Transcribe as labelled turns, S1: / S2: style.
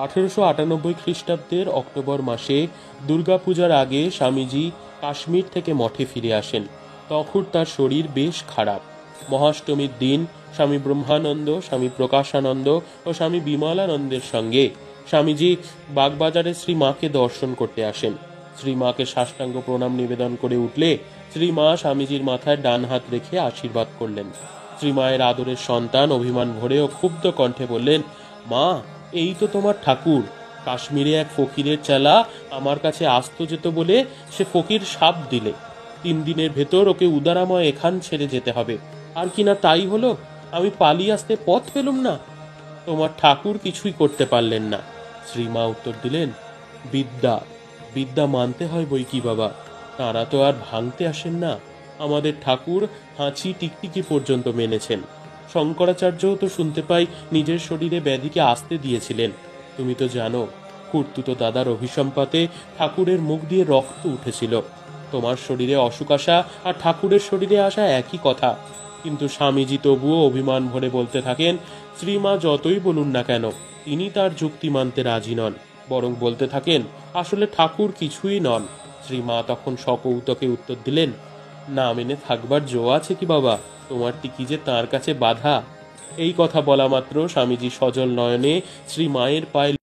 S1: 1898 খ্রিস্টাব্দের অক্টোবর মাসে দুর্গাপূজার আগে স্বামীজি কাশ্মীর থেকে মঠে ফিরে আসেন। তখন তার শরীর বেশ খারাপ। মহাষ্টমীর দিন স্বামী ব্রহ্মানন্দ, স্বামী প্রকাশানন্দ ও স্বামী বিমলানন্দের সঙ্গে স্বামীজি বাগবাজারে শ্রীমাকে দর্শন করতে আসেন। শ্রীমাকে সাষ্টাঙ্গ প্রণাম নিবেদন করে উঠলে শ্রীমা স্বামীজির মাথায় ডান হাত রেখে আশীর্বাদ করলেন। শ্রীমায়ের আদরের সন্তান অভিমান ভরে ও ক্ষুব্ধ কণ্ঠে বললেন, মা, এই তো তোমার ঠাকুর। কাশ্মীরে এক ফকিরের চেলা আমার কাছে আসতো যেত বলে সে ফকির শাপ দিলে 3 দিনের ভেতর ওকে উদারাময় এখান ছেড়ে যেতে হবে। আর কিনা তাই হলো, আমি পালিয়ে আসতে পথ পেলুম না। তোমার ঠাকুর কিছুই করতে পারলেন না। শ্রীমা উত্তর দিলেন, বিদ্যা বিদ্যা মানতে হয় বই কি বাবা, তাঁরা তো আর ভাঙতে আসেন না। আমাদের ঠাকুর হাঁচি টিকটিকি পর্যন্ত মেনেছেন। শঙ্করাচার্যও তো শুনতে পাই নিজের শরীরে ব্যাধিকে আসতে দিয়েছিলেন। তুমি তো জানো, খুড়তুতো দাদার অভিসম্পাতে ঠাকুরের মুখ দিয়ে রক্ত উঠেছিল। তোমার শরীরে অসুখ আসা আর ঠাকুরের শরীরে আসা একই কথা। কিন্তু স্বামীজি তবুও অভিমান ভরে বলতে থাকেন, শ্রীমা যতই বলুন না কেন তিনি তার যুক্তি মানতে রাজি নন, বরং বলতে থাকেন আসলে ঠাকুর কিছুই নন। শ্রীমা তখন সকৌতুকে উত্তর দিলেন, না মেনে থাকবার জো আছে কি বাবা, তোমার টিকি যে তাঁর কাছে বাধা। এই কথা বলা মাত্র স্বামীজি সজল নয়নে শ্রীমায়ের পায়ে